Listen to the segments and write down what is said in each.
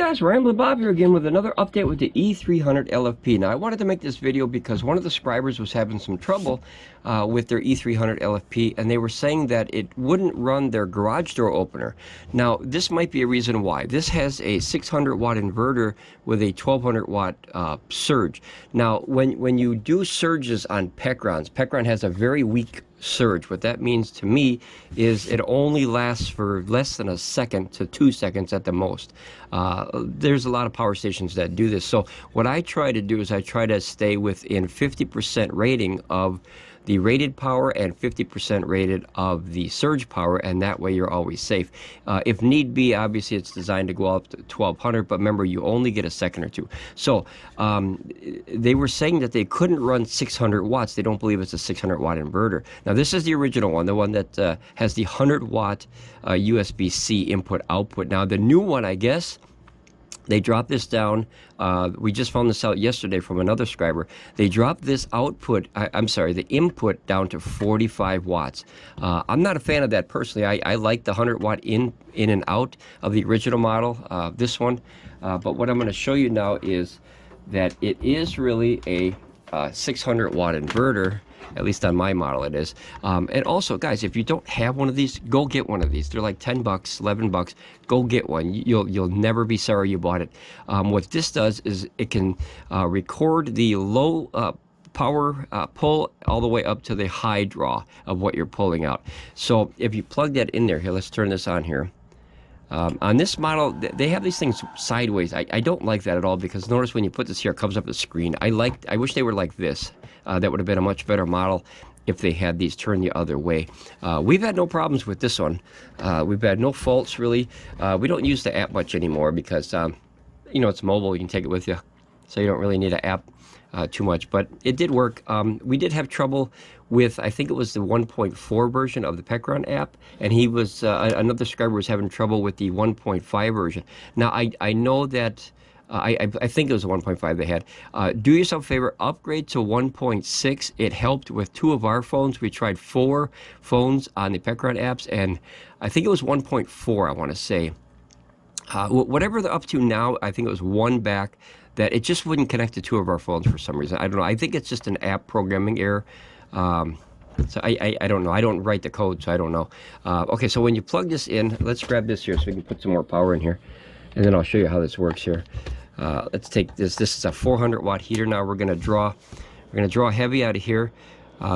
guys, Ramblin Bob here again with another update with the E300 LFP. Now I wanted to make this video because one of the scribers was having some trouble with their E300 LFP, and they were saying that it wouldn't run their garage door opener. Now this might be a reason why. This has a 600 watt inverter with a 1200 watt surge. Now when you do surges on PECRONs, PECRON has a very weak surge. What that means to me is it only lasts for less than a second to 2 seconds at the most. There's a lot of power stations that do this. So what I try to do is I try to stay within 50% rating of the rated power and 50% rated of the surge power, and that way you're always safe. If need be, obviously it's designed to go up to 1200, but remember you only get a second or two. So they were saying that they couldn't run 600 watts. They don't believe it's a 600 watt inverter. Now this is the original one, the one that has the 100 watt USB-C input output. Now the new one, I guess, they dropped this down. We just found this out yesterday from another scriber. They dropped this output, the input down to 45 watts. I'm not a fan of that personally. I like the 100 watt in and out of the original model, this one. But what I'm going to show you now is that it is really a 600 watt inverter. At least on my model it is. And also, guys, if you don't have one of these, go get one of these. They're like 10 bucks, 11 bucks. Go get one. You'll never be sorry you bought it. What this does is it can record the low power pull all the way up to the high draw of what you're pulling out. So if you plug that in there, here, let's turn this on here. On this model, they have these things sideways. I don't like that at all, because notice when you put this here, it comes up the screen. I wish they were like this. That would have been a much better model if they had these turned the other way. We've had no problems with this one. We've had no faults, really. We don't use the app much anymore because, you know, it's mobile. You can take it with you. So you don't really need an app too much. But it did work. We did have trouble with, I think it was the 1.4 version of the PECRON app, and he was another scriber was having trouble with the 1.5 version. Now I know that I think it was the 1.5 they had. Do yourself a favor, upgrade to 1.6. It helped with 2 of our phones. We tried 4 phones on the PECRON apps, and I think it was 1.4, I want to say. Whatever they're up to now, I think it was 1 back, that it just wouldn't connect to 2 of our phones for some reason. I don't know. I think it's just an app programming error. So I don't know. I don't write the code, so I don't know. Okay, so when you plug this in, let's grab this here so we can put some more power in here, and then I'll show you how this works here. Let's take this. This is a 400 watt heater. Now we're going to draw heavy out of here.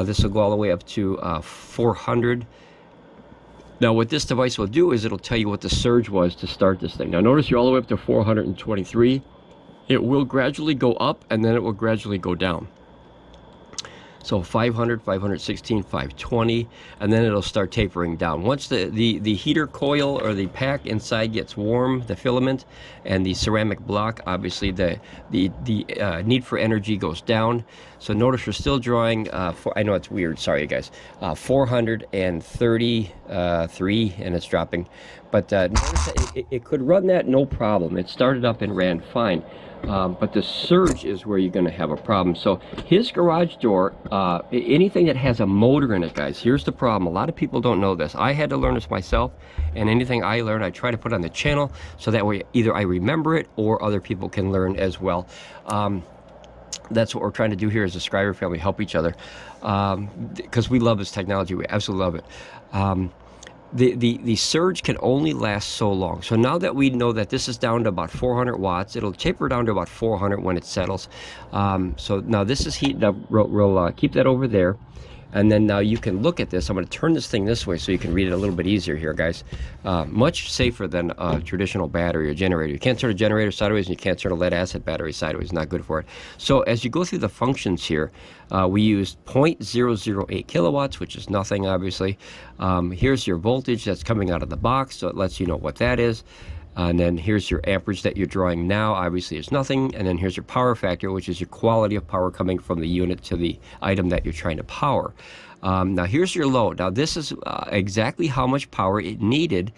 This will go all the way up to 400. Now what this device will do is it'll tell you what the surge was to start this thing. Now notice you're all the way up to 423. It will gradually go up, and then it will gradually go down. So 500, 516, 520, and then it'll start tapering down. Once the heater coil or the pack inside gets warm, the filament and the ceramic block, obviously the need for energy goes down. So notice we're still drawing, I know it's weird, sorry guys, 433, and it's dropping. But notice that it could run that no problem. It started up and ran fine. But the surge is where you're going to have a problem. So his garage door, anything that has a motor in it, guys, here's the problem. A lot of people don't know this. I had to learn this myself, and anything I learn, I try to put on the channel, so that way either I remember it or other people can learn as well. That's what we're trying to do here as a scriber family, help each other, because we love this technology. We absolutely love it. The surge can only last so long. So now that we know that this is down to about 400 watts, it'll taper down to about 400 when it settles. So now this is heating up. We'll keep that over there. And then now you can look at this. I'm going to turn this thing this way so you can read it a little bit easier here, guys. Much safer than a traditional battery or generator. You can't turn a generator sideways, and you can't turn a lead acid battery sideways. Not good for it. So as you go through the functions here, we used 0.008 kilowatts, which is nothing, obviously. Here's your voltage that's coming out of the box, so it lets you know what that is. And then here's your amperage that you're drawing now. Obviously, it's nothing. And then here's your power factor, which is your quality of power coming from the unit to the item that you're trying to power. Now, here's your load. Now, this is exactly how much power it needed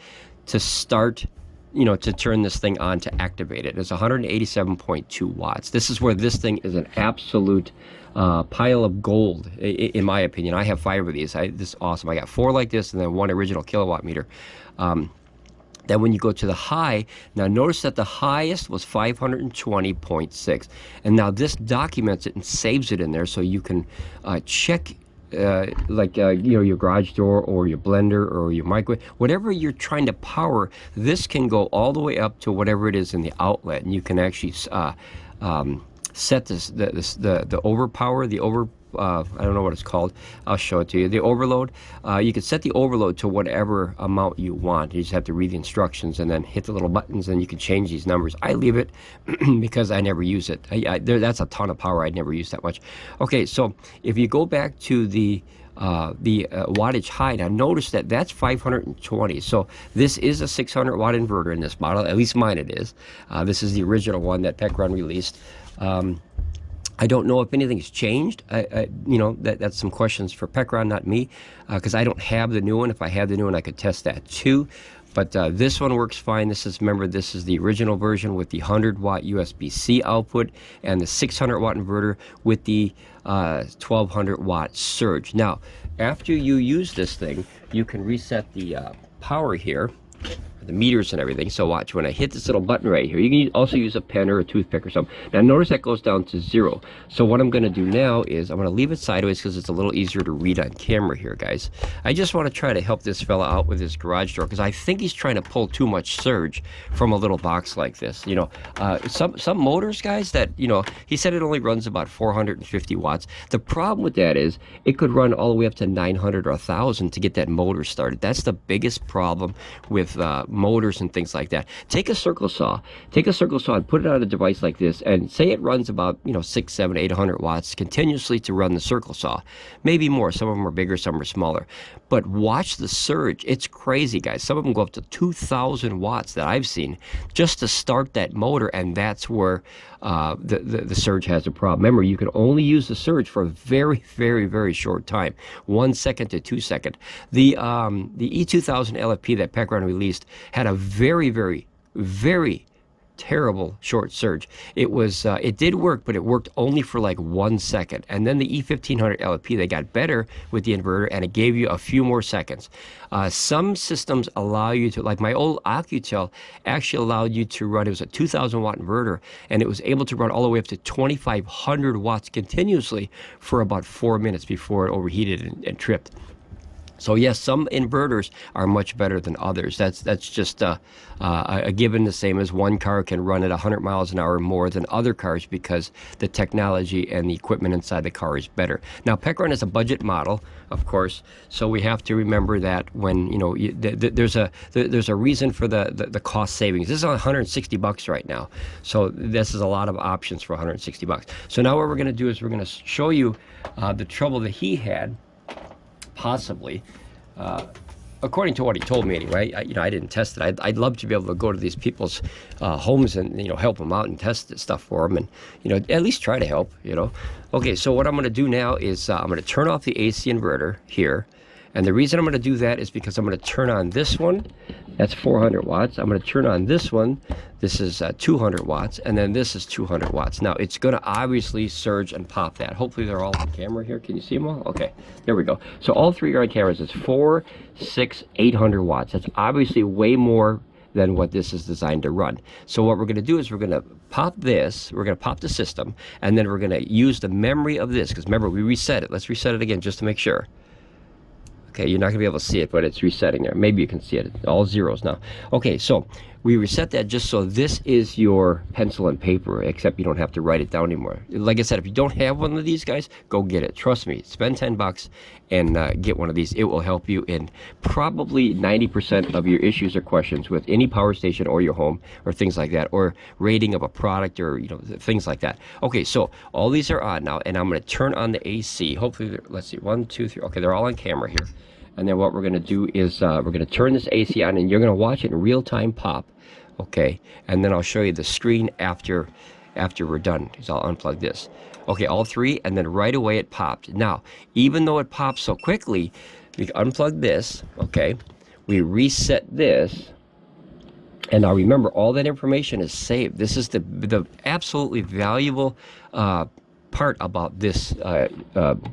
to start, you know, to turn this thing on to activate it. It's 187.2 watts. This is where this thing is an absolute pile of gold, in my opinion. I have 5 of these. This is awesome. I got 4 like this, and then 1 original kilowatt meter. Then when you go to the high, now notice that the highest was 520.6. And now this documents it and saves it in there so you can check your garage door or your blender or your microwave, whatever you're trying to power. This can go all the way up to whatever it is in the outlet, and you can actually set the overpower, I don't know what it's called. I'll show it to you. The overload. You can set the overload to whatever amount you want. You just have to read the instructions and then hit the little buttons, and you can change these numbers. I leave it because I never use it. That's a ton of power. I'd never use that much. Okay, so if you go back to the wattage high, now notice that that's 520. So this is a 600 watt inverter in this model. At least mine it is. This is the original one that PECRON released. I don't know if anything's changed. That's some questions for PECRON, not me, because I don't have the new one. If I had the new one, I could test that too. But this one works fine. Remember, this is the original version with the 100 watt USB-C output and the 600 watt inverter with the 1200 watt surge. Now, after you use this thing, you can reset the power here, the meters and everything. So watch, when I hit this little button right here, you can also use a pen or a toothpick or something. Now notice that goes down to 0. So what I'm going to do now is I'm going to leave it sideways because it's a little easier to read on camera here, guys. I just want to try to help this fella out with his garage door because I think he's trying to pull too much surge from a little box like this. Some motors, guys, that he said it only runs about 450 watts. The problem with that is it could run all the way up to 900 or 1000 to get that motor started. That's the biggest problem with motors and things like that. Take a circle saw and put it on a device like this, and say it runs about 600, 700, 800 watts continuously to run the circle saw. Maybe more. Some of them are bigger, some are smaller. But watch the surge. It's crazy, guys. Some of them go up to 2000 watts that I've seen just to start that motor, and that's where the surge has a problem. Remember, you can only use the surge for a very, very, very short time, 1 second to 2 seconds. The E300 LFP that PECRON released had a very, very, very terrible short surge. It did work, but it worked only for like 1 second. And then the E1500 LFP, they got better with the inverter, and it gave you a few more seconds. Some systems allow you to, like my old Oukitel actually allowed you to run, it was a 2000 watt inverter, and it was able to run all the way up to 2500 watts continuously for about 4 minutes before it overheated and tripped. So yes, some inverters are much better than others. That's just a given, the same as one car can run at 100 miles an hour more than other cars because the technology and the equipment inside the car is better. Now, PECRON is a budget model, of course, so we have to remember that when there's a reason for the cost savings. This is $160 right now, so this is a lot of options for $160. So now what we're going to do is we're going to show you the trouble that he had. Possibly, according to what he told me anyway. I didn't test it. I'd love to be able to go to these people's homes and help them out and test this stuff for them, and at least try to help. Okay, so what I'm going to do now is I'm going to turn off the AC inverter here. And the reason I'm going to do that is because I'm going to turn on this one. That's 400 watts. I'm going to turn on this one. This is 200 watts. And then this is 200 watts. Now, it's going to obviously surge and pop that. Hopefully, they're all on camera here. Can you see them all? Okay, there we go. So all three are on cameras. It's 4, 6, 800 watts. That's obviously way more than what this is designed to run. So what we're going to do is we're going to pop this. We're going to pop the system. And then we're going to use the memory of this. Because remember, we reset it. Let's reset it again just to make sure. Okay, you're not going to be able to see it, but it's resetting there. Maybe you can see it. All zeros now. Okay, so we reset that just so this is your pencil and paper, except you don't have to write it down anymore. Like I said, if you don't have one of these guys, go get it. Trust me. Spend $10 and get one of these. It will help you in probably 90% of your issues or questions with any power station or your home or things like that, or rating of a product or things like that. Okay, so all these are on now, and I'm going to turn on the AC. Hopefully, let's see, 1, 2, 3. Okay, they're all on camera here. And then what we're going to do is we're going to turn this AC on, and you're going to watch it in real time pop. Okay, and then I'll show you the screen after we're done. So I'll unplug this. Okay, all three, and then right away it popped. Now, even though it popped so quickly, we unplug this. Okay, we reset this, and now remember, all that information is saved. This is the absolutely valuable part about this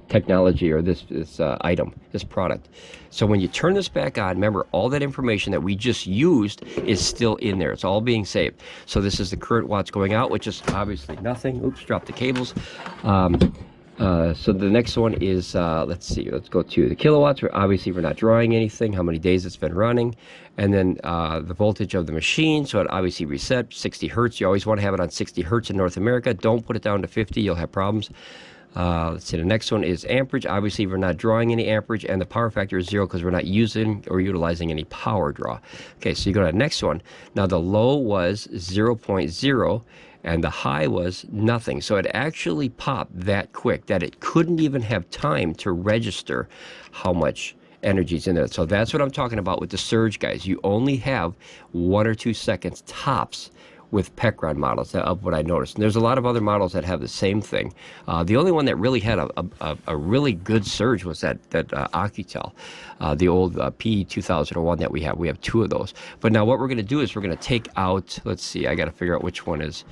technology, or this item, this product. So when you turn this back on, remember, all that information that we just used is still in there. It's all being saved. So this is the current watts going out, which is obviously nothing. Oops, dropped the cables. So the next one is, let's see, let's go to the kilowatts. Obviously, we're not drawing anything, how many days it's been running. And then the voltage of the machine, so it obviously reset, 60 hertz. You always want to have it on 60 hertz in North America. Don't put it down to 50, you'll have problems. Let's see, the next one is amperage. Obviously, we're not drawing any amperage, and the power factor is 0 because we're not using or utilizing any power draw. Okay, so you go to the next one. Now, the low was 0.0. and the high was nothing. So it actually popped that quick that it couldn't even have time to register how much energy is in there. So that's what I'm talking about with the surge, guys. You only have 1 or 2 seconds tops with PECRON models of what I noticed. And there's a lot of other models that have the same thing. The only one that really had a really good surge was that Oukitel, the old PE2001 that we have. We have 2 of those. But now what we're going to do is we're going to take out, let's see, I got to figure out which one is,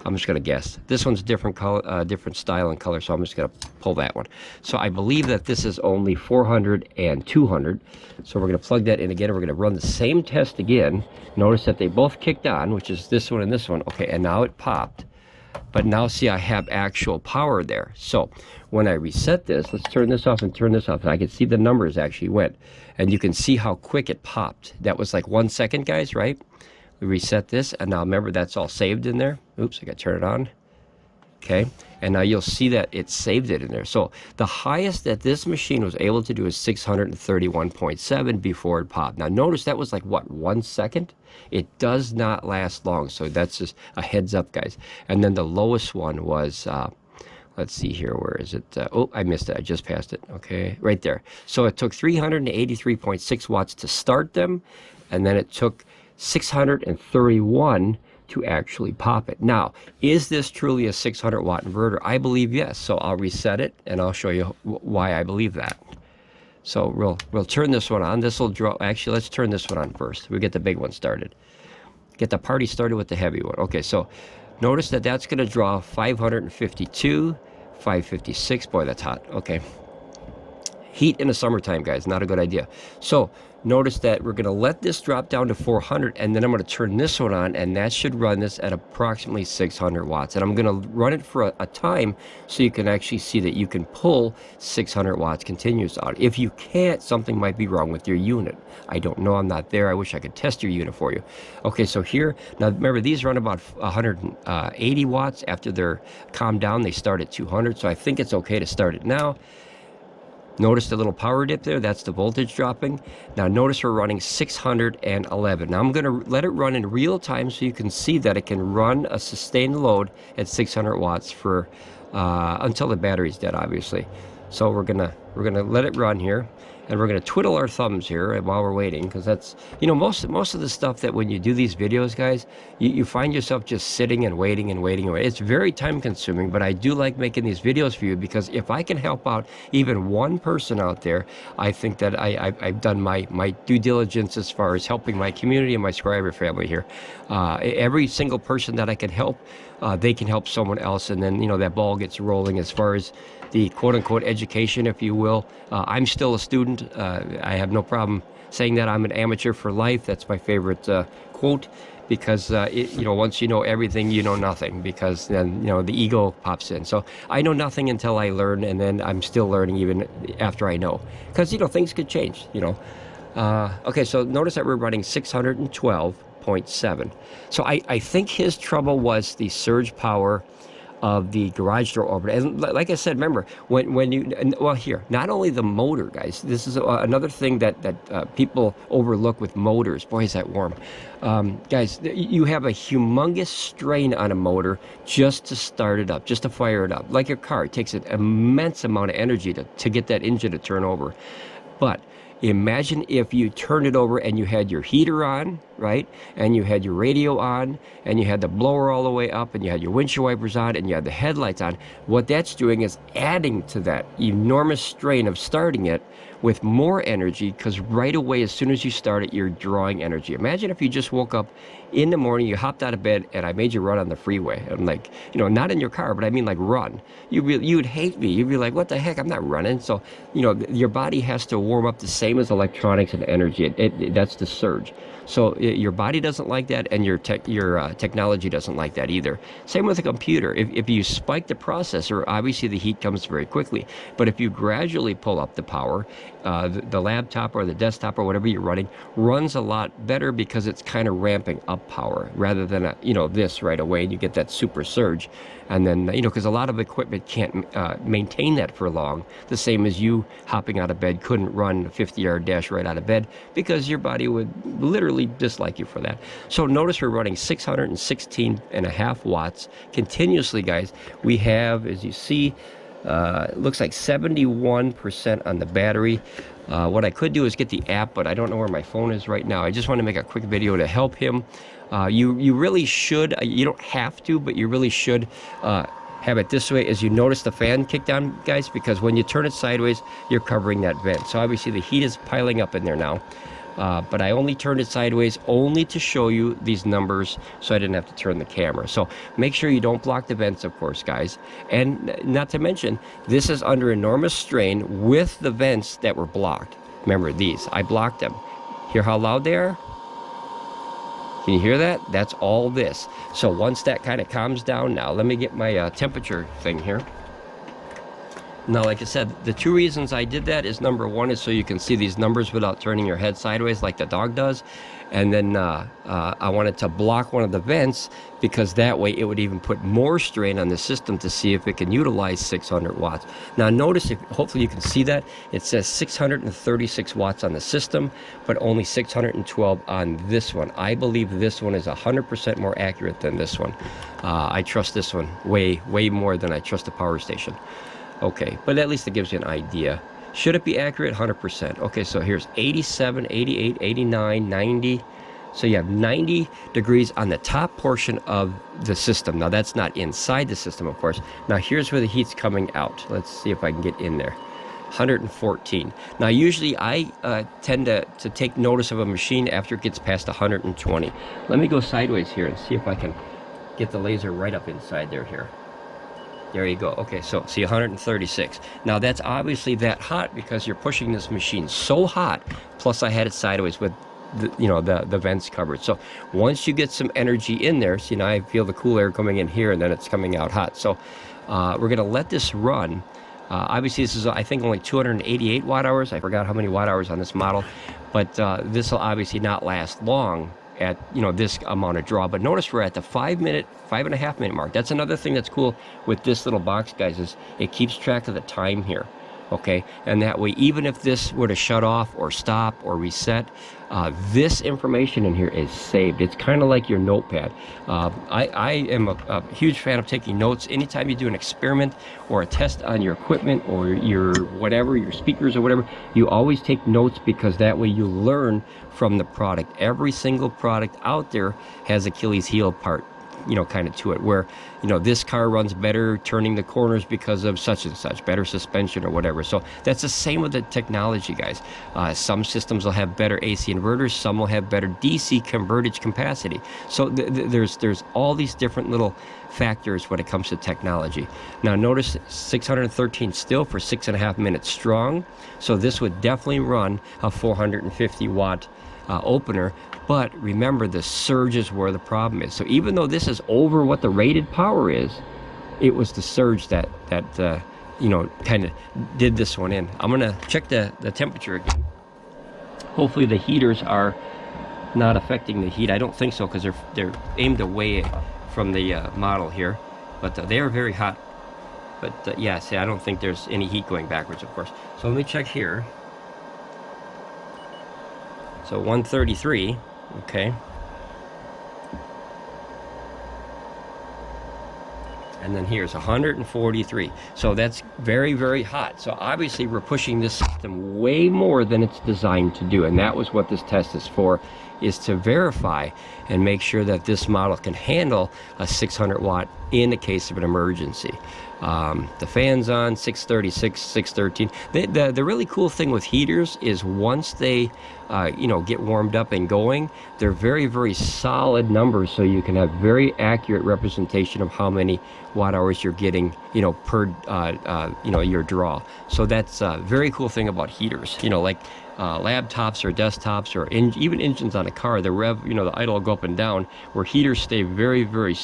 I'm just going to guess. This one's different color, different style and color, so I'm just going to pull that one. So I believe that this is only 400 and 200. So we're going to plug that in again. We're going to run the same test again. Notice that they both kicked on, which is this one and this one. Okay, and now it popped. But now see, I have actual power there. So when I reset this, let's turn this off and turn this off. And I can see the numbers actually went. And you can see how quick it popped. That was like 1 second, guys, right? We reset this, and now remember, that's all saved in there. Oops, I got to turn it on. Okay, and now you'll see that it saved it in there. So the highest that this machine was able to do is 631.7 before it popped. Now notice that was like, what, 1 second? It does not last long, so that's just a heads up, guys. And then the lowest one was, let's see here, where is it? Oh, I missed it, I just passed it. Okay, right there. So it took 383.6 watts to start them, and then it took 631 to actually pop it. Now, is this truly a 600 watt inverter? I believe yes. So I'll reset it and I'll show you why I believe that. So we'll turn this one on. This will draw, actually, let's turn this one on first. We'll get the big one started. Get the party started with the heavy one. Okay, so notice that that's going to draw 552, 556. Boy, that's hot. Okay. Heat in the summertime, guys, not a good idea. So notice that we're going to let this drop down to 400, and then I'm going to turn this one on, and that should run this at approximately 600 watts. And I'm going to run it for a time so you can actually see that you can pull 600 watts continuous out. If you can't, something might be wrong with your unit. I don't know, I'm not there. I wish I could test your unit for you. Okay, so here, now remember, these run about 180 watts. After they're calmed down, they start at 200, so I think it's okay to start it now. Notice the little power dip there, that's the voltage dropping. Now notice we're running 611. Now I'm going to let it run in real time so you can see that it can run a sustained load at 600 watts for until the battery's dead, obviously. So we're gonna let it run here, and we're gonna twiddle our thumbs here while we're waiting, because that's, you know, most of the stuff that when you do these videos, guys, you find yourself just sitting and waiting and waiting and waiting. It's very time consuming, but I do like making these videos for you, because if I can help out even one person out there, I think that I've done my due diligence as far as helping my community and my scriber family here. Every single person that I can help, they can help someone else, and then, you know, that ball gets rolling as far as the quote-unquote education, if you will. I'm still a student. I have no problem saying that. I'm an amateur for life. That's my favorite quote, because you know, once you know everything, you know nothing, because then, you know, the ego pops in. So I know nothing until I learn, and then I'm still learning even after I know, because, you know, things could change, you know. Okay, so notice that we're running 612.7. So I think his trouble was the surge power of the garage door opener. And like I said, remember, when you, well, here, not only the motor, guys, this is another thing that people overlook with motors. Boy, is that warm. Guys, you have a humongous strain on a motor just to start it up, just to fire it up. Like your car, it takes an immense amount of energy to get that engine to turn over. But imagine if you turned it over and you had your heater on, right? And you had your radio on, and you had the blower all the way up, and you had your windshield wipers on, and you had the headlights on. What that's doing is adding to that enormous strain of starting it with more energy, because right away, as soon as you start it, you're drawing energy. Imagine if you just woke up in the morning, you hopped out of bed, and I made you run on the freeway. I'm like, you know, not in your car, but I mean like run. You would hate me. You'd be like, what the heck? I'm not running. So, you know, your body has to warm up the same as electronics and energy. That's the surge. So your body doesn't like that, and your technology doesn't like that either. Same with a computer. If you spike the processor, obviously the heat comes very quickly. But if you gradually pull up the power, the laptop or the desktop or whatever you're running runs a lot better, because it's kind of ramping up power rather than this right away, and you get that super surge. And then, because a lot of equipment can't maintain that for long, the same as you hopping out of bed couldn't run a 50-yard dash right out of bed, because your body would literally dislike you for that. So notice we're running 616.5 watts continuously, guys. We have, as you see, it looks like 71% on the battery. What I could do is get the app, but I don't know where my phone is right now. I just want to make a quick video to help him. You really should, you don't have to, but you really should have it this way. As you notice the fan kicked on, guys, because when you turn it sideways, you're covering that vent. So obviously the heat is piling up in there now. But I only turned it sideways only to show you these numbers, so I didn't have to turn the camera. So make sure you don't block the vents, of course, guys. And not to mention, this is under enormous strain with the vents that were blocked. Remember these, I blocked them. Hear how loud they are? Can you hear that? That's all this. So once that kind of calms down, now let me get my temperature thing here. Now, like I said, the two reasons I did that is, number one is so you can see these numbers without turning your head sideways like the dog does. And then I wanted to block one of the vents, because that way it would even put more strain on the system to see if it can utilize 600 watts. Now notice, hopefully you can see that, it says 636 watts on the system, but only 612 on this one. I believe this one is 100% more accurate than this one. I trust this one way more than I trust the Power Station. Okay, but at least it gives you an idea. Should it be accurate? 100%. Okay, so here's 87, 88, 89, 90. So you have 90 degrees on the top portion of the system. Now that's not inside the system, of course. Now here's where the heat's coming out. Let's see if I can get in there. 114. Now usually I tend to take notice of a machine after it gets past 120. Let me go sideways here and see if I can get the laser right up inside there here. There you go. Okay, so see 136. Now that's obviously that hot because you're pushing this machine so hot. Plus I had it sideways with the vents covered. So once you get some energy in there, see now I feel the cool air coming in here, and then it's coming out hot. So we're gonna let this run. Obviously this is, I think, only 288 watt hours. I forgot how many watt hours on this model, but this will obviously not last long at this amount of draw. But notice we're at the 5.5 minute mark. That's another thing that's cool with this little box, guys, is it keeps track of the time here. Okay, and that way, even if this were to shut off or stop or reset, this information in here is saved. It's kind of like your notepad. I am a huge fan of taking notes. Anytime you do an experiment or a test on your equipment or your whatever, your speakers or whatever, you always take notes, because that way you learn from the product. Every single product out there has Achilles heel part, kind of to it, where this car runs better turning the corners because of such and such, better suspension or whatever. So that's the same with the technology, guys. Some systems will have better AC inverters, some will have better DC convertage capacity. So there's all these different little factors when it comes to technology. Now notice 613 still for 6.5 minutes strong. So this would definitely run a 450 watt opener. But remember, the surge is where the problem is. So even though this is over what the rated power is, it was the surge that kind of did this one in. I'm gonna check the temperature again. Hopefully the heaters are not affecting the heat. I don't think so, because they're aimed away from the model here, but they are very hot. But yeah, see, I don't think there's any heat going backwards, of course. So let me check here. So 133. Okay, and then here's 143. So that's very, very hot. So obviously we're pushing this system way more than it's designed to do, and that was what this test is for, is to verify and make sure that this model can handle a 600 watt in the case of an emergency. The fan's on, 636, 613. The really cool thing with heaters is once they you know, get warmed up and going, they're very, very solid numbers, so you can have very accurate representation of how many watt hours you're getting, you know, per you know, your draw. So that's a very cool thing about heaters. You know, like laptops or desktops or even engines on a car, the rev, you know, the idle will go up and down, where heaters stay very, very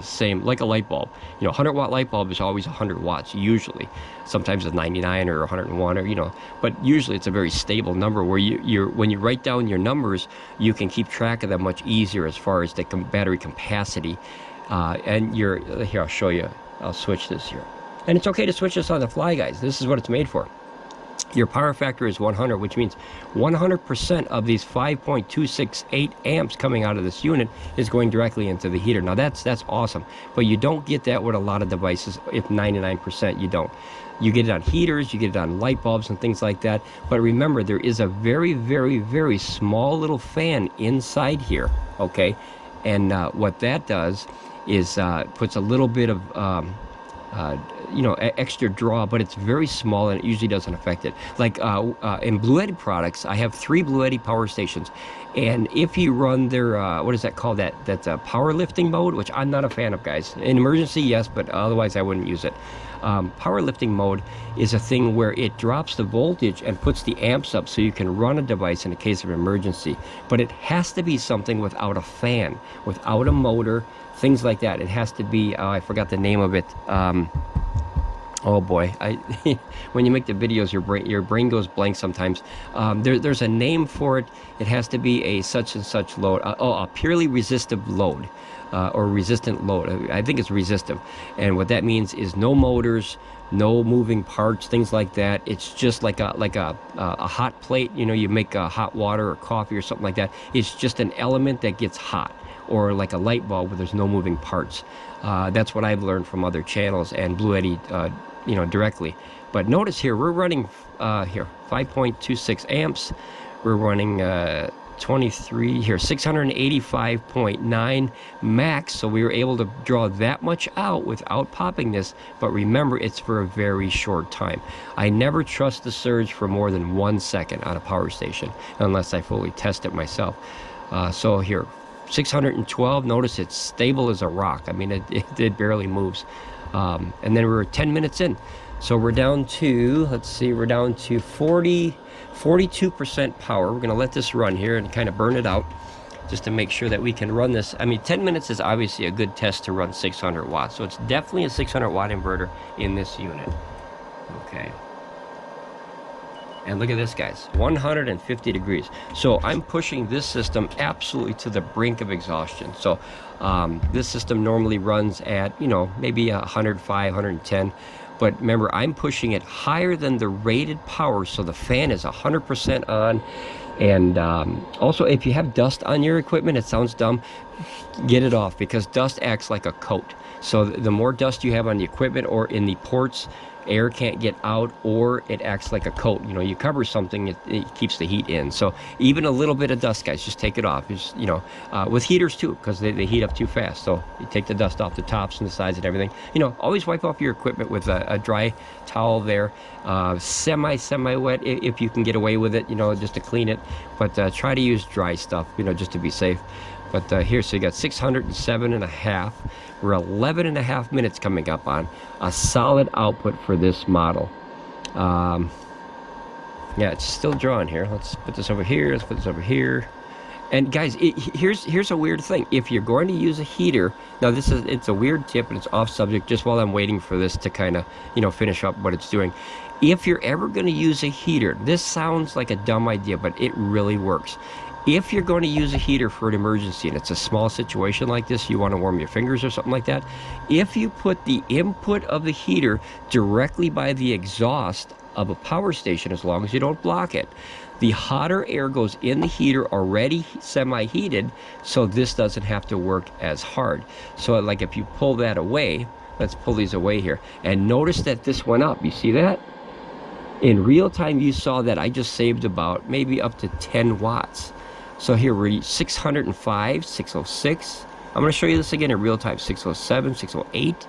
same, like a light bulb. You know, 100 watt light bulb is always 100 watts usually. Sometimes it's 99 or 101, or, you know, but usually it's a very stable number where when you write down your numbers, you can keep track of them much easier as far as the battery capacity. And here, I'll show you. I'll switch this here. And it's okay to switch this on the fly, guys. This is what it's made for. Your power factor is 100, which means 100% of these 5.268 amps coming out of this unit is going directly into the heater. Now that's awesome, but you don't get that with a lot of devices. If 99%, you don't. You get it on heaters, you get it on light bulbs and things like that. But remember, there is a very, very, very small little fan inside here, okay? And what that does is puts a little bit of you know, extra draw, but it's very small and it usually doesn't affect it. Like in Bluetti products, I have 3 Bluetti power stations, and if you run their what is that called? That's a power lifting mode, which I'm not a fan of, guys. In emergency, yes, but otherwise I wouldn't use it. Power lifting mode is a thing where it drops the voltage and puts the amps up so you can run a device in a case of emergency. But it has to be something without a fan, without a motor, things like that. It has to be, I forgot the name of it. Oh boy, when you make the videos, your brain goes blank sometimes. There's a name for it. It has to be a such and such load. A purely resistive load, or resistant load. I think it's resistive. And what that means is no motors, no moving parts, things like that. It's just like a hot plate. You know, you make hot water or coffee or something like that. It's just an element that gets hot, or like a light bulb where there's no moving parts. That's what I've learned from other channels and Bluetti, you know, directly. But notice here, we're running here 5.26 amps. We're running 23 here, 685.9 max. So we were able to draw that much out without popping this. But remember, it's for a very short time. I never trust the surge for more than 1 second on a power station unless I fully test it myself. So here, 612, notice it's stable as a rock. I mean, it barely moves. And then we're 10 minutes in. So we're down to, let's see, we're down to 42% power. We're going to let this run here and kind of burn it out just to make sure that we can run this. I mean, 10 minutes is obviously a good test to run 600 watts. So it's definitely a 600 watt inverter in this unit. Okay. And look at this, guys, 150 degrees. So I'm pushing this system absolutely to the brink of exhaustion. So this system normally runs at, you know, maybe 105, 110. But remember, I'm pushing it higher than the rated power, so the fan is 100% on. And also, if you have dust on your equipment, it sounds dumb, get it off, because dust acts like a coat. So the more dust you have on the equipment or in the ports, air can't get out, or it acts like a coat. You know, you cover something, it keeps the heat in. So even a little bit of dust, guys, just take it off. Just, you know, with heaters too, because they heat up too fast. So you take the dust off the tops and the sides and everything. You know, always wipe off your equipment with a dry towel there, semi wet if you can get away with it, you know, just to clean it. But try to use dry stuff, you know, just to be safe. But here, so you got 607.5. We're 11.5 minutes coming up on a solid output for this model. Yeah, it's still drawing here. Let's put this over here. Let's put this over here. And guys, here's a weird thing. If you're going to use a heater, now it's a weird tip and it's off subject. Just while I'm waiting for this to kind of, you know, finish up what it's doing. If you're ever going to use a heater, this sounds like a dumb idea, but it really works. If you're going to use a heater for an emergency, and it's a small situation like this, you want to warm your fingers or something like that, if you put the input of the heater directly by the exhaust of a power station, as long as you don't block it, the hotter air goes in the heater already semi-heated, so this doesn't have to work as hard. So like if you pull that away, let's pull these away here, and notice that this went up. You see that? In real time, you saw that I just saved about maybe up to 10 watts. So here we're 605, 606. I'm going to show you this again in real time. 607, 608.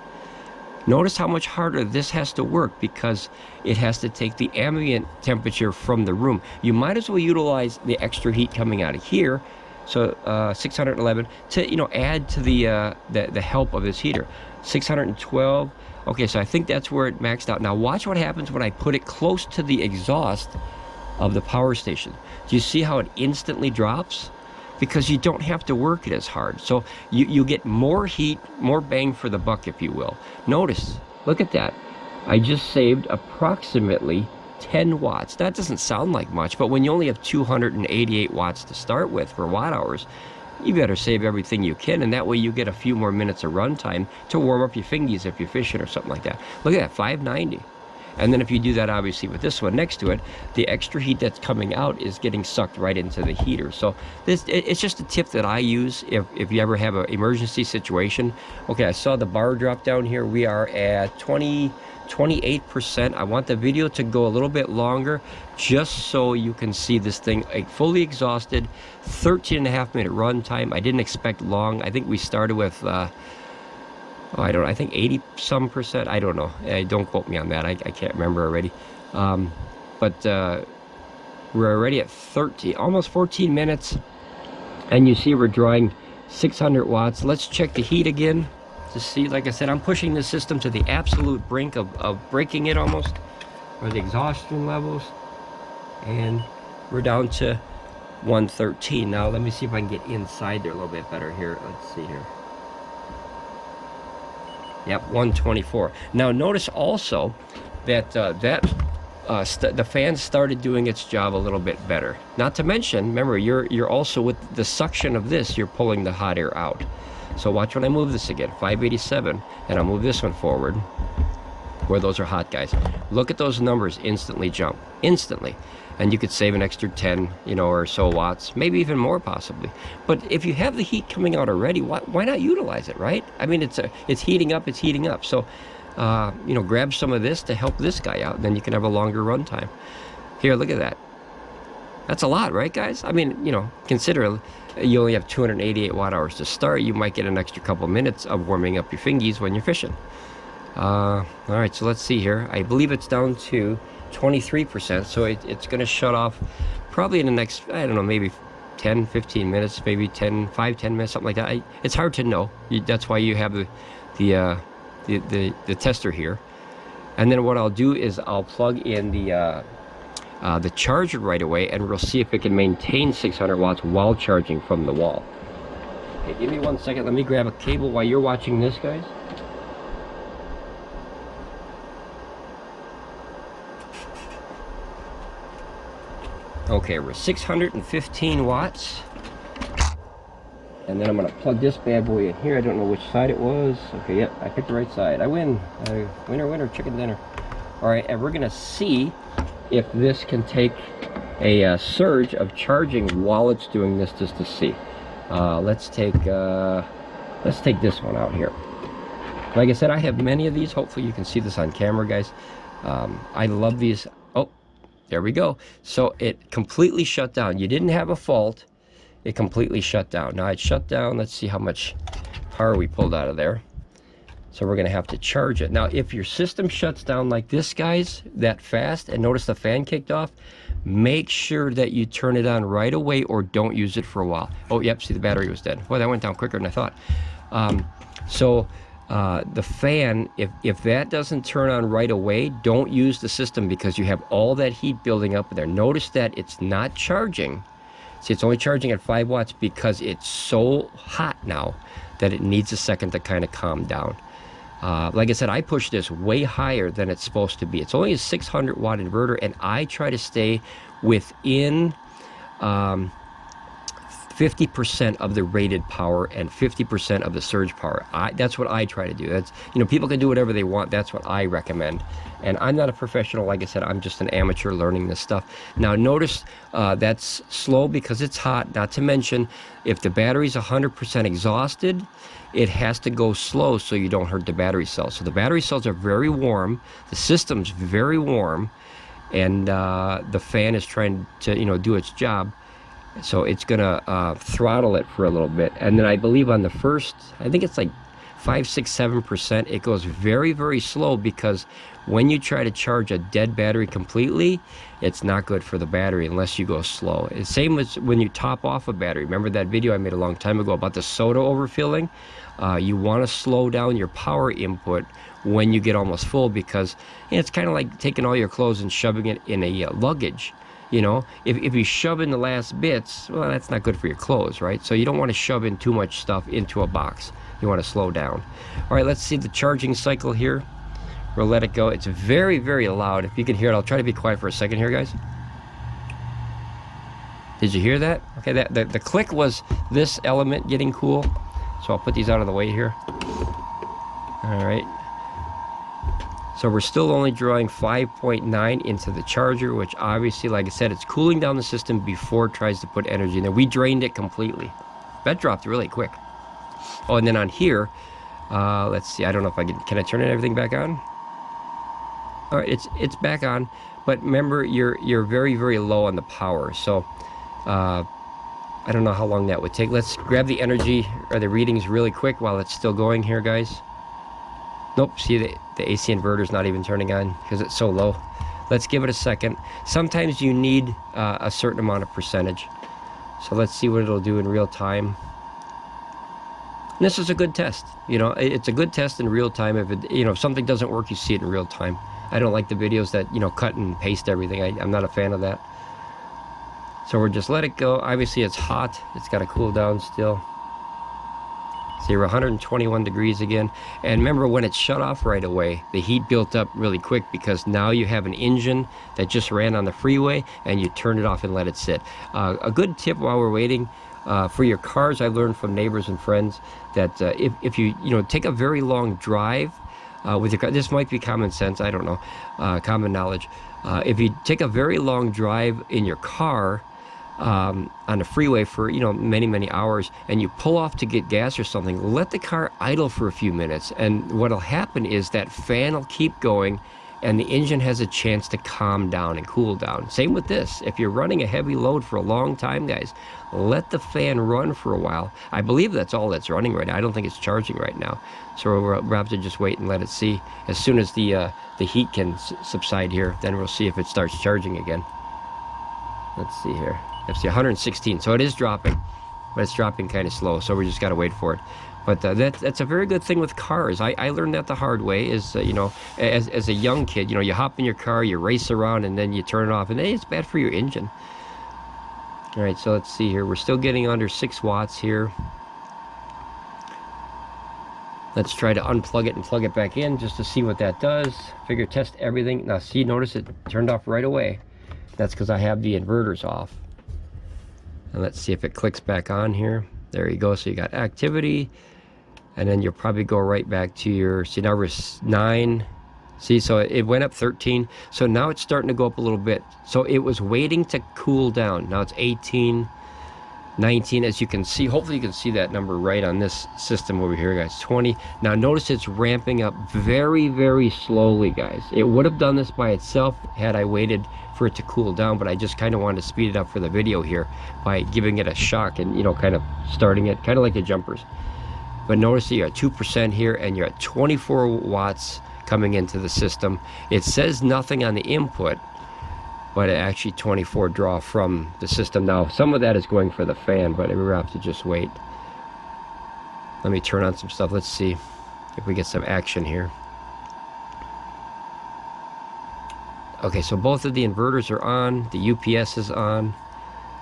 Notice how much harder this has to work because it has to take the ambient temperature from the room. You might as well utilize the extra heat coming out of here, so 611, to add to the help of this heater. 612. Okay, so I think that's where it maxed out. Now watch what happens when I put it close to the exhaust of the power station. Do you see how it instantly drops? Because you don't have to work it as hard. So you get more heat, more bang for the buck, if you will. Notice, look at that. I just saved approximately 10 watts. That doesn't sound like much, but when you only have 288 watts to start with for watt hours, you better save everything you can, and that way you get a few more minutes of run time to warm up your fingies if you're fishing or something like that. Look at that, 590. And then if you do that, obviously, with this one next to it, the extra heat that's coming out is getting sucked right into the heater. So it's just a tip that I use if you ever have an emergency situation. Okay, I saw the bar drop down here. We are at 28%. I want the video to go a little bit longer just so you can see this thing fully exhausted. 13.5-minute run time. I didn't expect long. I think we started with... I don't know, I think 80-some%. I don't know. Don't quote me on that. I can't remember already. But we're already at 30, almost 14 minutes. And you see we're drawing 600 watts. Let's check the heat again to see. Like I said, I'm pushing the system to the absolute brink of breaking it almost, or the exhaustion levels. And we're down to 113. Now let me see if I can get inside there a little bit better here. Let's see here. Yep, 124. Now notice also that the fan started doing its job a little bit better. Not to mention, remember, you're also with the suction of this, you're pulling the hot air out. So watch when I move this again, 587, and I'll move this one forward, where those are hot guys. Look at those numbers instantly jump, instantly. And you could save an extra 10, or so watts, maybe even more possibly. But if you have the heat coming out already, why not utilize it, right? I mean, it's heating up, it's heating up. So, grab some of this to help this guy out, and then you can have a longer run time. Here, look at that. That's a lot, right, guys? I mean, consider you only have 288 watt hours to start. You might get an extra couple minutes of warming up your fingies when you're fishing. All right, so let's see here. I believe it's down to 23%, so it's going to shut off probably in the next, I don't know, maybe 10-15 minutes, maybe 10 minutes, something like that. It's hard to know. That's why you have the tester here. And then what I'll do is I'll plug in the charger right away, and we'll see if it can maintain 600 watts while charging from the wall. Okay, give me 1 second. Let me grab a cable while you're watching this, guys. Okay, we're 615 watts. And then I'm going to plug this bad boy in here. I don't know which side it was. Okay, yep, I picked the right side. I win. Winner, winner, chicken dinner. All right, and we're going to see if this can take a surge of charging while it's doing this, just to see. Let's take this one out here. Like I said, I have many of these. Hopefully you can see this on camera, guys. I love these. Oh, there we go. So it completely shut down. You didn't have a fault. It completely shut down. Now it's shut down. Let's see how much power we pulled out of there. So we're going to have to charge it. Now, if your system shuts down like this, guys, that fast, and notice the fan kicked off, make sure that you turn it on right away or don't use it for a while. Oh, yep, see, the battery was dead. Boy, that went down quicker than I thought. The fan, if that doesn't turn on right away, don't use the system, because you have all that heat building up there. Notice that it's not charging. See, it's only charging at 5 watts because it's so hot now that it needs a second to kind of calm down. Like I said, I push this way higher than it's supposed to be. It's only a 600 watt inverter, and I try to stay within 50% of the rated power and 50% of the surge power. That's what I try to do. That's, people can do whatever they want. That's what I recommend. And I'm not a professional. Like I said, I'm just an amateur learning this stuff. Now notice that's slow because it's hot. Not to mention, if the battery's 100% exhausted, it has to go slow so you don't hurt the battery cells. So the battery cells are very warm. The system's very warm. And the fan is trying to, do its job. So it's gonna throttle it for a little bit, and then I believe on the first, I think it's like 5, 6, 7%, it goes very, very slow, because when you try to charge a dead battery completely, it's not good for the battery unless you go slow. It's same as when you top off a battery. Remember that video I made a long time ago about the soda overfilling? You want to slow down your power input when you get almost full, because it's kind of like taking all your clothes and shoving it in a luggage. You know, if you shove in the last bits, well, that's not good for your clothes, right? So you don't want to shove in too much stuff into a box. You want to slow down. All right, let's see the charging cycle here. We'll let it go. It's very, very loud. If you can hear it, I'll try to be quiet for a second here, guys. Did you hear that? Okay, the click was this element getting cool. So I'll put these out of the way here. All right. So we're still only drawing 5.9 into the charger, which obviously, like I said, it's cooling down the system before it tries to put energy in there. We drained it completely. That dropped really quick. Oh, and then on here, let's see. I don't know if I can I turn everything back on? All right, it's back on. But remember, you're very, very low on the power. So I don't know how long that would take. Let's grab the energy or the readings really quick while it's still going here, guys. Nope, see the AC inverter's not even turning on because it's so low. Let's give it a second. Sometimes you need a certain amount of percentage. So let's see what it'll do in real time. And this is a good test. You know, it's a good test in real time. If it, if something doesn't work, you see it in real time. I don't like the videos that, cut and paste everything. I'm not a fan of that. So we're just let it go. Obviously it's hot. It's got to cool down still. See, we're 121 degrees again. And remember, when it's shut off right away, the heat built up really quick, because now you have an engine that just ran on the freeway and you turn it off and let it sit. A good tip while we're waiting, for your cars, I learned from neighbors and friends that if you take a very long drive with your car, this might be common sense, I don't know, common knowledge. If you take a very long drive in your car, on the freeway for many, many hours, and you pull off to get gas or something, let the car idle for a few minutes, and what'll happen is that fan will keep going and the engine has a chance to calm down and cool down. Same with this. If you're running a heavy load for a long time, guys, let the fan run for a while. I believe that's all that's running right now. I don't think it's charging right now, so we'll have to just wait and let it see. As soon as the heat can subside here, then we'll see if it starts charging again. Let's see here. Let's see, 116. So it is dropping, but it's dropping kind of slow. So we just got to wait for it. But that's a very good thing with cars. I learned that the hard way. Is as a young kid, you hop in your car, you race around, and then you turn it off, and it's bad for your engine. All right, so let's see here. We're still getting under 6 watts here. Let's try to unplug it and plug it back in just to see what that does. Figure test everything. Now see, notice it turned off right away. That's because I have the inverters off. And let's see if it clicks back on here. There you go. So you got activity, and then you'll probably go right back to your, see, now we're 9. See, so it went up 13. So now it's starting to go up a little bit. So it was waiting to cool down. Now it's 18, 19, as you can see. Hopefully you can see that number right on this system over here, guys. 20. Now notice it's ramping up very, very slowly, guys. It would have done this by itself had I waited for it to cool down, but I just kind of wanted to speed it up for the video here by giving it a shock and kind of starting it kind of like the jumpers. But notice that you're at 2% here, and you're at 24 watts coming into the system. It says nothing on the input, but actually 24 draw from the system. Now some of that is going for the fan, but we're gonna have to just wait. Let me turn on some stuff. Let's see if we get some action here. Okay, so both of the inverters are on, the UPS is on.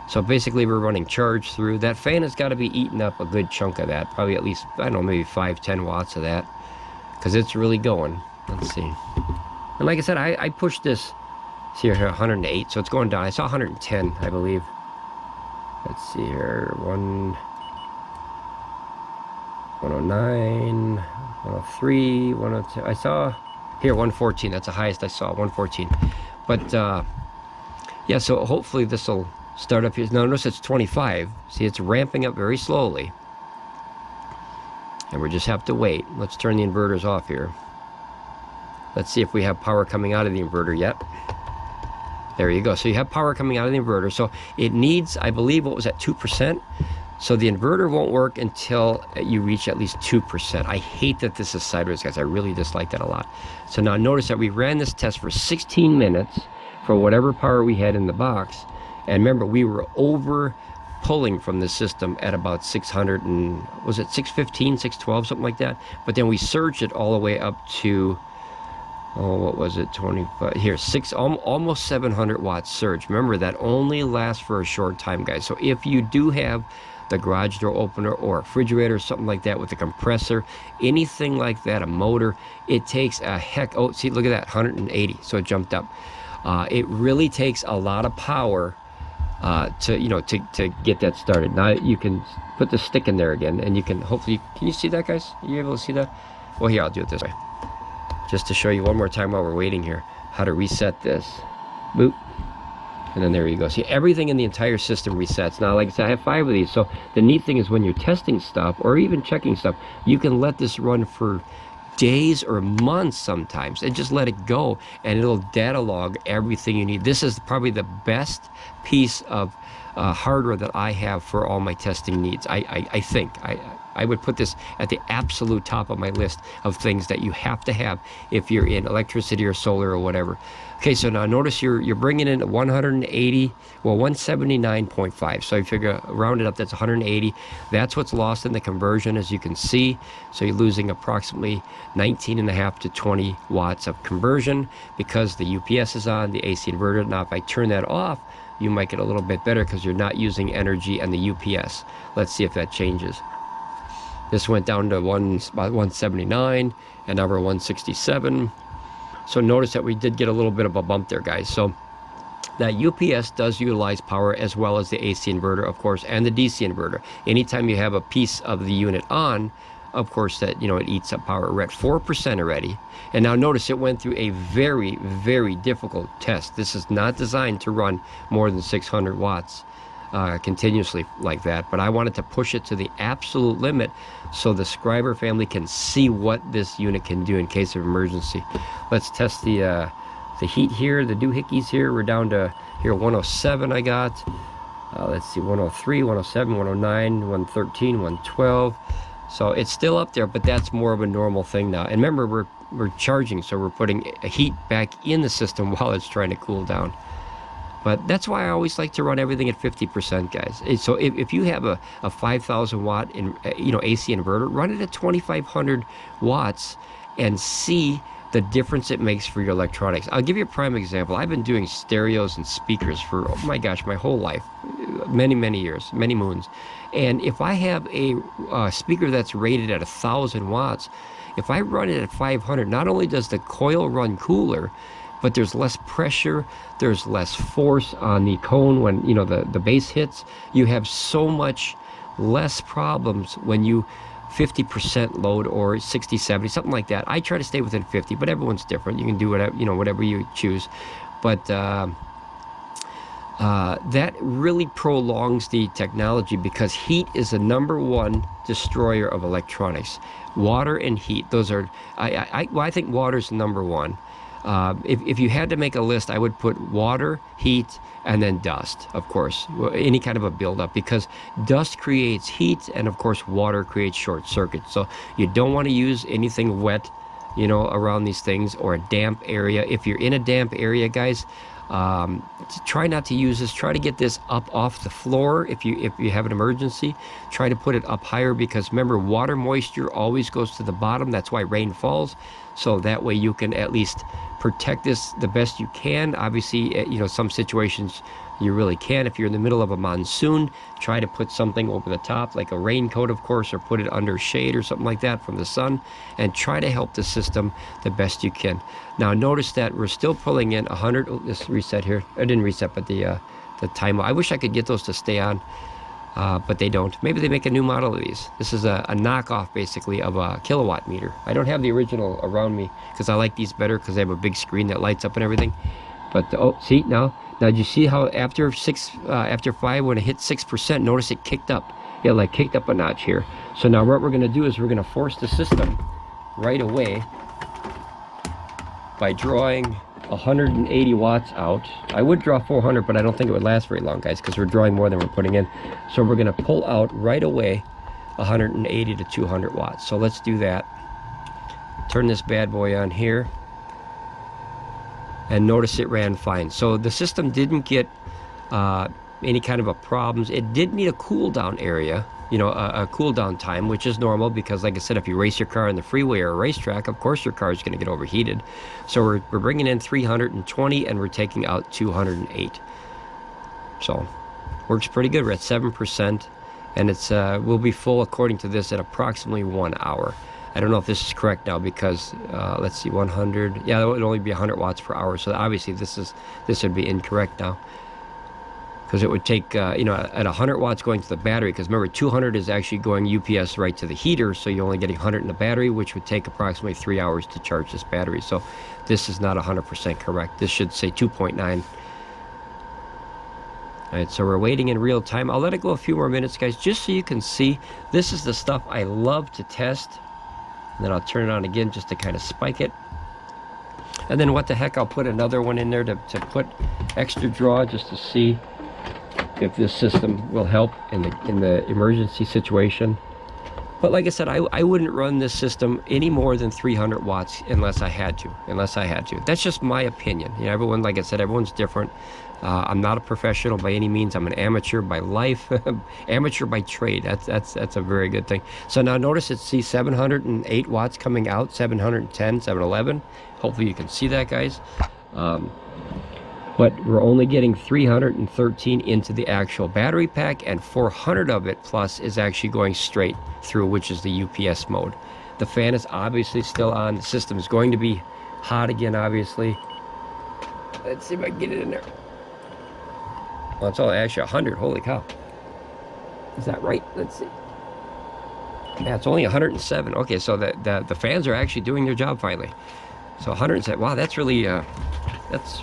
So basically we're running charge through. That fan has got to be eating up a good chunk of that, probably at least, I don't know, maybe 5-10 watts of that, because it's really going. Let's see. And like I said, I pushed this, see here, 108, so it's going down. I saw 110, I believe. Let's see here, 109, 103, 102. I saw here 114. That's the highest I saw, 114. But yeah, so hopefully this will start up here. Now notice it's 25. See, it's ramping up very slowly, and we just have to wait. Let's turn the inverters off here. Let's see if we have power coming out of the inverter yet. There you go. So you have power coming out of the inverter. So it needs, I believe, what was that, 2%? So the inverter won't work until you reach at least 2%. I hate that this is sideways, guys. I really dislike that a lot. So now notice that we ran this test for 16 minutes for whatever power we had in the box. And remember, we were over pulling from the system at about 600 and, was it 615, 612, something like that? But then we surged it all the way up to, oh, what was it, 25, here, almost 700 watts surge. Remember, that only lasts for a short time, guys. So if you do have the garage door opener or a refrigerator, something like that with a compressor, anything like that, a motor, it takes a heck, oh, see, look at that, 180, so it jumped up. It really takes a lot of power to get that started. Now you can put the stick in there again, and you can hopefully, can you see that, guys? Are you able to see that? Well, here, I'll do it this way, just to show you one more time while we're waiting here, how to reset this. Boop. And then there you go. See, everything in the entire system resets. Now, like I said, I have 5 of these. So the neat thing is when you're testing stuff or even checking stuff, you can let this run for days or months sometimes and just let it go, and it'll data log everything you need. This is probably the best piece of hardware that I have for all my testing needs. I think I would put this at the absolute top of my list of things that you have to have if you're in electricity or solar or whatever. Okay, so now notice you're bringing in 180, well, 179.5. So you figure, round it up, that's 180. That's what's lost in the conversion, as you can see. So you're losing approximately 19.5 to 20 watts of conversion because the UPS is on, the AC inverter. Now, if I turn that off, you might get a little bit better because you're not using energy and the UPS. Let's see if that changes. This went down to about 179, and now we're 167. So notice that we did get a little bit of a bump there, guys. So that UPS does utilize power as well as the AC inverter, of course, and the DC inverter. Anytime you have a piece of the unit on, of course, that, you know, it eats up power. We're at 4% already. And now notice it went through a very, very difficult test. This is not designed to run more than 600 watts continuously like that, but I wanted to push it to the absolute limit so the scriber family can see what this unit can do in case of emergency. Let's test the heat here, the doohickeys here. We're down to here 107 I got. Let's see, 103, 107, 109, 113, 112. So it's still up there, but that's more of a normal thing now. And remember, we're charging, so we're putting a heat back in the system while it's trying to cool down. But that's why I always like to run everything at 50%, guys. So if you have a 5,000 watt AC inverter, run it at 2,500 watts and see the difference it makes for your electronics. I'll give you a prime example. I've been doing stereos and speakers for, oh my gosh, my whole life, many years, many moons. And if I have a speaker that's rated at 1,000 watts, if I run it at 500, not only does the coil run cooler, but there's less pressure, there's less force on the cone when, you know, the bass hits. You have so much less problems when you 50% load or 60, 70, something like that. I try to stay within 50, but everyone's different. You can do whatever, you know, whatever you choose. But that really prolongs the technology because heat is the #1 destroyer of electronics. Water and heat, those are, I think water's #1. If you had to make a list, I would put water, heat, and then dust, of course, any kind of a buildup, because dust creates heat, and of course water creates short circuits. So you don't want to use anything wet, you know, around these things, or a damp area. If you're in a damp area, guys, try not to use this. Try to get this up off the floor. If you have an emergency, try to put it up higher, because remember, water moisture always goes to the bottom. That's why rain falls. So that way you can at least protect this the best you can. Obviously, you know, some situations you really can. If you're in the middle of a monsoon, try to put something over the top, like a raincoat, of course, or put it under shade or something like that from the sun, and try to help the system the best you can. Now notice that we're still pulling in 100. Oh, this reset here. I didn't reset, but the time. I wish I could get those to stay on, but they don't. Maybe they make a new model of these. This is a knockoff, basically, of a kilowatt meter. I don't have the original around me because I like these better because they have a big screen that lights up and everything. But oh, see now. Now, did you see how after 5, when it hit 6%, notice it kicked up. Yeah, like kicked up a notch here. So now what we're going to do is we're going to force the system right away by drawing 180 watts out. I would draw 400, but I don't think it would last very long, guys, because we're drawing more than we're putting in. So we're going to pull out right away 180 to 200 watts. So let's do that. Turn this bad boy on here. And notice it ran fine. So the system didn't get any kind of a problems. It did need a cool down area, you know, a cool down time, which is normal because, like I said, if you race your car on the freeway or a racetrack, of course your car is going to get overheated. So we're bringing in 320 and we're taking out 208. So works pretty good. We're at 7%, and it's will be full according to this at approximately 1 hour. I don't know if this is correct now because let's see, 100. Yeah, it would only be 100 watts per hour. So obviously this would be incorrect now, because it would take you know, at 100 watts going to the battery, because remember 200 is actually going UPS right to the heater, so you're only getting 100 in the battery, which would take approximately 3 hours to charge this battery. So this is not 100% correct. This should say 2.9. All right, so we're waiting in real time. I'll let it go a few more minutes, guys, just so you can see. This is the stuff I love to test. And then I'll turn it on again just to kind of spike it. And then what the heck, I'll put another one in there to put extra draw just to see if this system will help in the emergency situation. But like I said, I wouldn't run this system any more than 300 watts unless I had to. That's just my opinion. You know, everyone, like I said, everyone's different. I'm not a professional by any means. I'm an amateur by life, amateur by trade. That's a very good thing. So now notice it sees 708 watts coming out, 710, 711. Hopefully you can see that, guys. But we're only getting 313 into the actual battery pack, and 400 of it plus is actually going straight through, which is the UPS mode. The fan is obviously still on. The system is going to be hot again, obviously. Let's see if I can get it in there. Well, it's only actually 100. Holy cow. Is that right? Let's see. Yeah, it's only 107. Okay, so the fans are actually doing their job finally. So 107. Wow, that's really, that's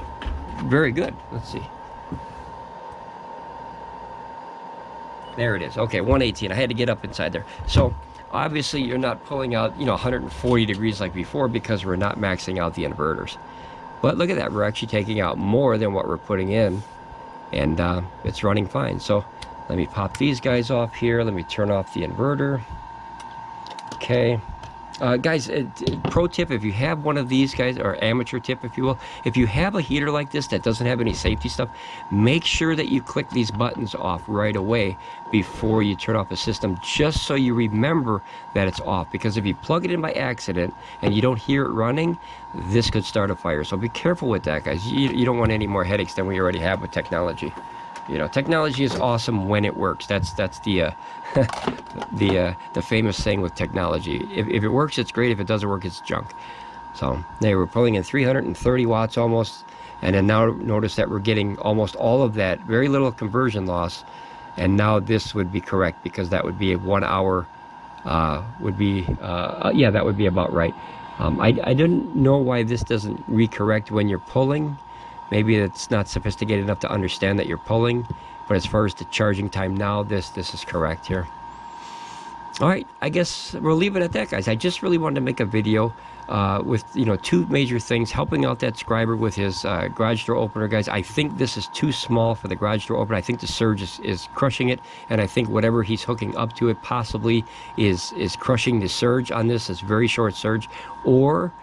very good. Let's see. There it is. Okay, 118. I had to get up inside there. So obviously you're not pulling out, you know, 140 degrees like before because we're not maxing out the inverters. But look at that. We're actually taking out more than what we're putting in. And it's running fine. So let me pop these guys off here. Let me turn off the inverter. Okay. Guys, pro tip, if you have one of these guys, or amateur tip if you will, if you have a heater like this that doesn't have any safety stuff, make sure that you click these buttons off right away before you turn off the system, just so you remember that it's off. Because if you plug it in by accident and you don't hear it running, this could start a fire. So be careful with that, guys. You don't want any more headaches than we already have with technology. You know, technology is awesome when it works. That's the the famous saying with technology. If it works, it's great. If it doesn't work, it's junk. So there, we're pulling in 330 watts almost, and then now notice that we're getting almost all of that, very little conversion loss. And now this would be correct, because that would be a 1 hour. Yeah, that would be about right. I don't know why this doesn't recorrect when you're pulling. Maybe it's not sophisticated enough to understand that you're pulling. But as far as the charging time now, this is correct here. All right, I guess we'll leave it at that, guys. I just really wanted to make a video with, you know, two major things, helping out that scriber with his garage door opener, guys. I think this is too small for the garage door opener. I think the surge is crushing it, and I think whatever he's hooking up to it possibly is crushing the surge on this. It's very short surge, or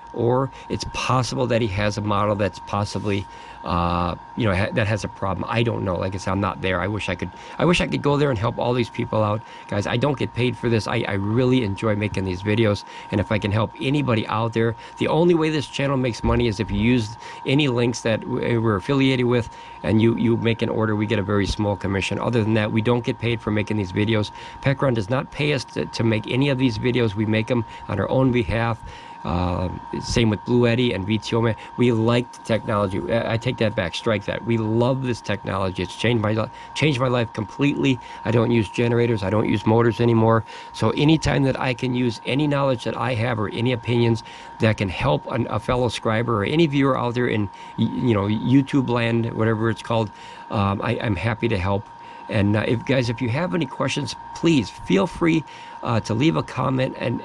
it's possible that he has a model that's possibly you know, that has a problem. I don't know. Like I said, I'm not there. I wish I could go there and help all these people out, guys. I don't get paid for this. I really enjoy making these videos, and if I can help anybody out there, the only way this channel makes money is if you use any links that we're affiliated with, and you make an order. We get a very small commission. Other than that, we don't get paid for making these videos. PECRON does not pay us to make any of these videos. We make them on our own behalf. Same with Bluetti and VTOMAN. We like the technology. I take that back. Strike that. We love this technology. It's changed my life completely. I don't use generators. I don't use motors anymore. So anytime that I can use any knowledge that I have or any opinions that can help a fellow scriber or any viewer out there in, you know, YouTube land, whatever it's called, I'm happy to help. And if you have any questions, please feel free. to leave a comment. And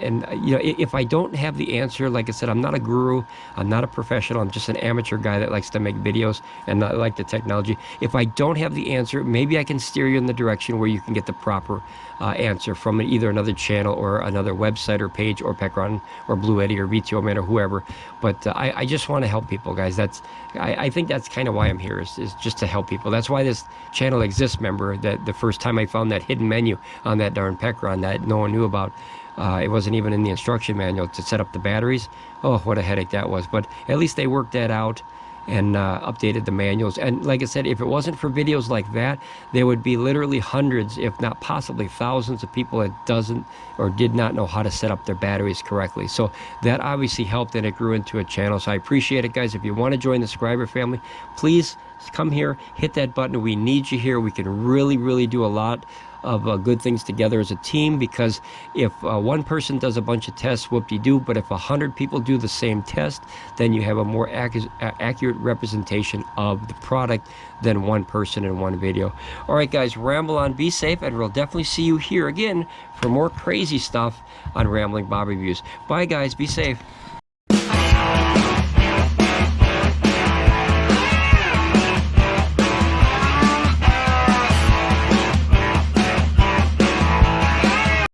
you know, if I don't have the answer, like I said, I'm not a guru, I'm not a professional, I'm just an amateur guy that likes to make videos and not like the technology. If I don't have the answer, maybe I can steer you in the direction where you can get the proper answer from either another channel or another website or page, or PECRON or Bluetti or VTOMAN or whoever. But I just want to help people, guys. I think that's kind of why I'm here, is just to help people. That's why this channel exists. Remember that the first time I found that hidden menu on that darn PECRON that no one knew about, it wasn't even in the instruction manual to set up the batteries. Oh, what a headache that was. But at least they worked that out and updated the manuals. And like I said, if it wasn't for videos like that, there would be literally hundreds, if not possibly thousands, of people that doesn't or did not know how to set up their batteries correctly. So that obviously helped, and it grew into a channel. So I appreciate it, guys. If you want to join the scriber family, please come here, hit that button. We need you here. We can really do a lot of good things together as a team, because if one person does a bunch of tests, whoop-de-doo, but if 100 people do the same test, then you have a more accurate representation of the product than one person in one video. All right, guys, ramble on, be safe, and we'll definitely see you here again for more crazy stuff on Ramblin Bob Reviews. Bye, guys, be safe.